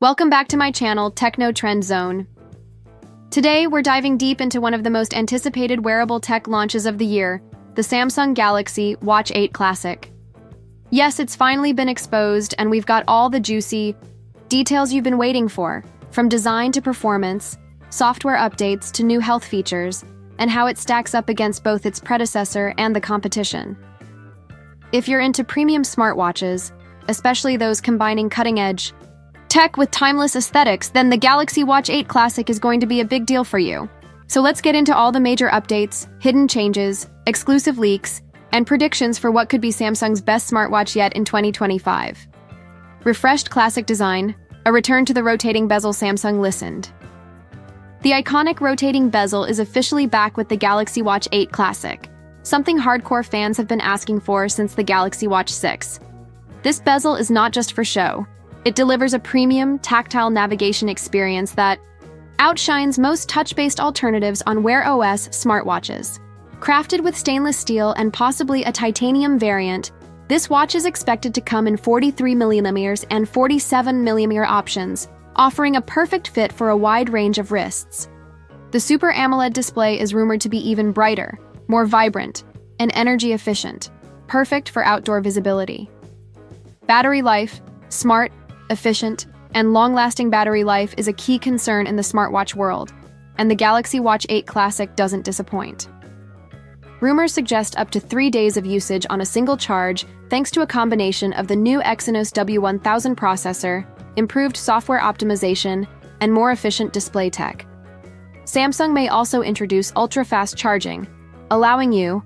Welcome back to my channel, Techno Trend Zone. Today, we're diving deep into one of the most anticipated wearable tech launches of the year, the Samsung Galaxy Watch 8 Classic. Yes, it's finally been exposed, and we've got all the juicy details you've been waiting for, from design to performance, software updates to new health features, and how it stacks up against both its predecessor and the competition. If you're into premium smartwatches, especially those combining cutting-edge tech with timeless aesthetics, then the Galaxy Watch 8 Classic is going to be a big deal for you. So let's get into all the major updates, hidden changes, exclusive leaks, and predictions for what could be Samsung's best smartwatch yet in 2025. Refreshed classic design, a return to the rotating bezel. Samsung listened. The iconic rotating bezel is officially back with the Galaxy Watch 8 Classic, something hardcore fans have been asking for since the Galaxy Watch 6. This bezel is not just for show. It delivers a premium, tactile navigation experience that outshines most touch-based alternatives on Wear OS smartwatches. Crafted with stainless steel and possibly a titanium variant, this watch is expected to come in 43mm and 47mm options, offering a perfect fit for a wide range of wrists. The Super AMOLED display is rumored to be even brighter, more vibrant, and energy efficient, perfect for outdoor visibility. Battery life, smart, efficient, and long-lasting battery life is a key concern in the smartwatch world, and the Galaxy Watch 8 Classic doesn't disappoint. Rumors suggest up to 3 days of usage on a single charge thanks to a combination of the new Exynos W1000 processor, improved software optimization, and more efficient display tech. Samsung may also introduce ultra-fast charging, allowing you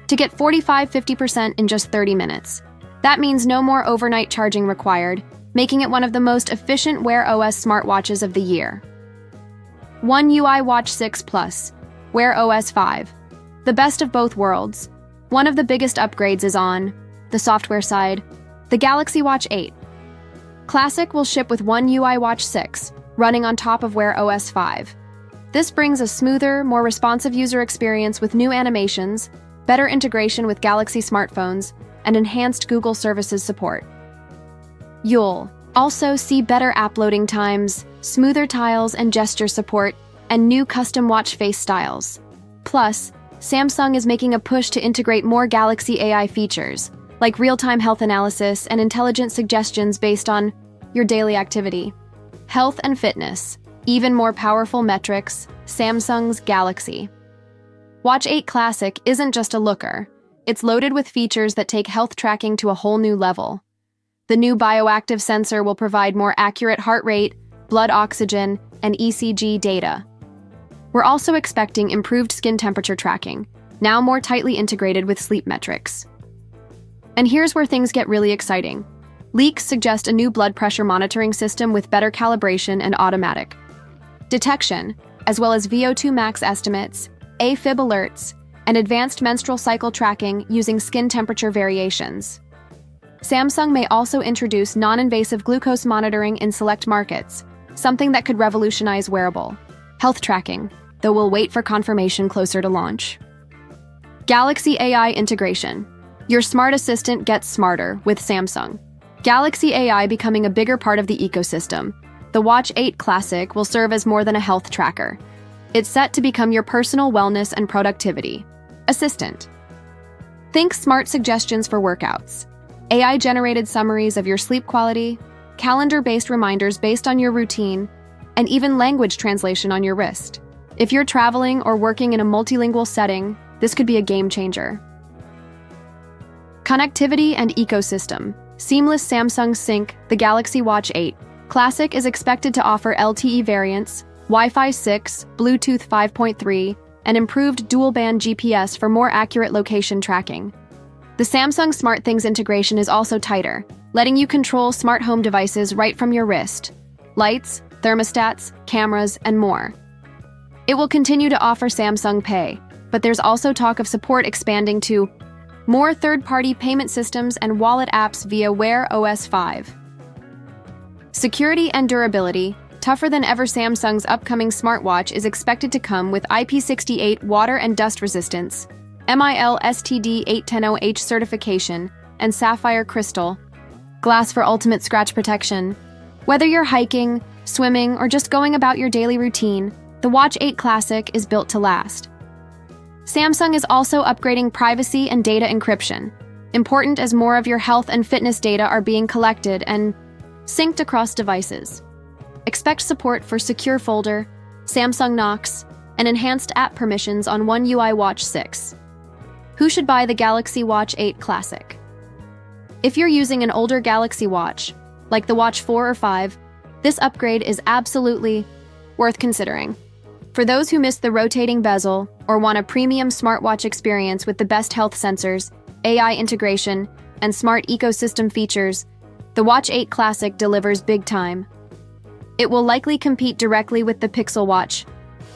to get 45–50% in just 30 minutes. That means no more overnight charging required, making it one of the most efficient Wear OS smartwatches of the year. One UI Watch 6 Plus, Wear OS 5. The best of both worlds. One of the biggest upgrades is on the software side. The Galaxy Watch 8 Classic will ship with One UI Watch 6, running on top of Wear OS 5. This brings a smoother, more responsive user experience with new animations, better integration with Galaxy smartphones, and enhanced Google Services support. You'll also see better app loading times, smoother tiles and gesture support, and new custom watch face styles. Plus, Samsung is making a push to integrate more Galaxy AI features, like real-time health analysis and intelligent suggestions based on your daily activity. Health and fitness, even more powerful metrics, Samsung's Galaxy Watch 8 Classic isn't just a looker. It's loaded with features that take health tracking to a whole new level. The new bioactive sensor will provide more accurate heart rate, blood oxygen, and ECG data. We're also expecting improved skin temperature tracking, now more tightly integrated with sleep metrics. And here's where things get really exciting. Leaks suggest a new blood pressure monitoring system with better calibration and automatic detection, as well as VO2 max estimates, AFib alerts, and advanced menstrual cycle tracking using skin temperature variations. Samsung may also introduce non-invasive glucose monitoring in select markets, something that could revolutionize wearable health tracking, though we'll wait for confirmation closer to launch. Galaxy AI integration. Your smart assistant gets smarter with Samsung. Galaxy AI becoming a bigger part of the ecosystem. The Watch 8 Classic will serve as more than a health tracker. It's set to become your personal wellness and productivity assistant. Think smart suggestions for workouts, AI-generated summaries of your sleep quality, calendar-based reminders based on your routine, and even language translation on your wrist. If you're traveling or working in a multilingual setting, this could be a game changer. Connectivity and ecosystem. Seamless Samsung Sync. The Galaxy Watch 8 Classic is expected to offer LTE variants, Wi-Fi 6, Bluetooth 5.3, and improved dual-band GPS for more accurate location tracking. The Samsung SmartThings integration is also tighter, letting you control smart home devices right from your wrist. Lights, thermostats, cameras, and more. It will continue to offer Samsung Pay, but there's also talk of support expanding to more third-party payment systems and wallet apps via Wear OS 5. Security and durability. Tougher than ever, Samsung's upcoming smartwatch is expected to come with IP68 water and dust resistance, MIL STD 810OH certification, and sapphire crystal glass for ultimate scratch protection. Whether you're hiking, swimming, or just going about your daily routine, the Watch 8 Classic is built to last. Samsung is also upgrading privacy and data encryption, important as more of your health and fitness data are being collected and synced across devices. Expect support for Secure Folder, Samsung Knox, and enhanced app permissions on One UI Watch 6. Who should buy the Galaxy Watch 8 Classic? If you're using an older Galaxy Watch, like the Watch 4 or 5, this upgrade is absolutely worth considering. For those who miss the rotating bezel or want a premium smartwatch experience with the best health sensors, AI integration, and smart ecosystem features, the Watch 8 Classic delivers big time. It will likely compete directly with the Pixel Watch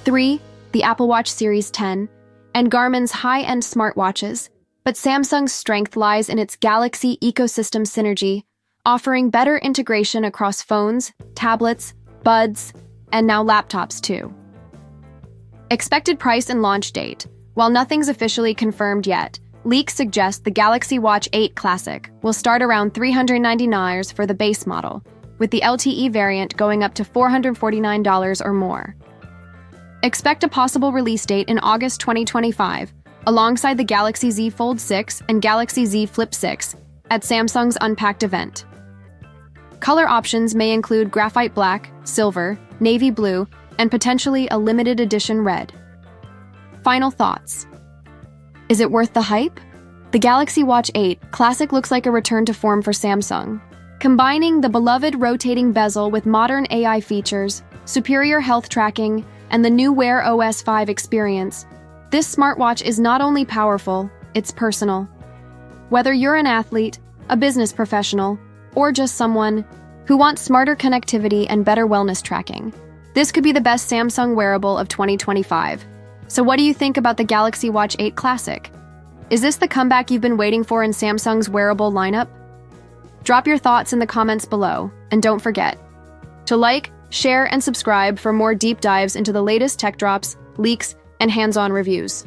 3, the Apple Watch Series 10, and Garmin's high-end smartwatches, but Samsung's strength lies in its Galaxy ecosystem synergy, offering better integration across phones, tablets, buds, and now laptops too. Expected price and launch date. While nothing's officially confirmed yet, leaks suggest the Galaxy Watch 8 Classic will start around $399 for the base model, with the LTE variant going up to $449 or more. Expect a possible release date in August 2025, alongside the Galaxy Z Fold 6 and Galaxy Z Flip 6 at Samsung's Unpacked event. Color options may include graphite black, silver, navy blue, and potentially a limited edition red. Final thoughts. Is it worth the hype? The Galaxy Watch 8 Classic looks like a return to form for Samsung. Combining the beloved rotating bezel with modern AI features, superior health tracking, and the new Wear OS 5 experience, this smartwatch is not only powerful, it's personal. Whether you're an athlete, a business professional, or just someone who wants smarter connectivity and better wellness tracking, this could be the best Samsung wearable of 2025. So what do you think about the Galaxy Watch 8 Classic? Is this the comeback you've been waiting for in Samsung's wearable lineup? Drop your thoughts in the comments below, and don't forget to like, share, and subscribe for more deep dives into the latest tech drops, leaks, and hands-on reviews.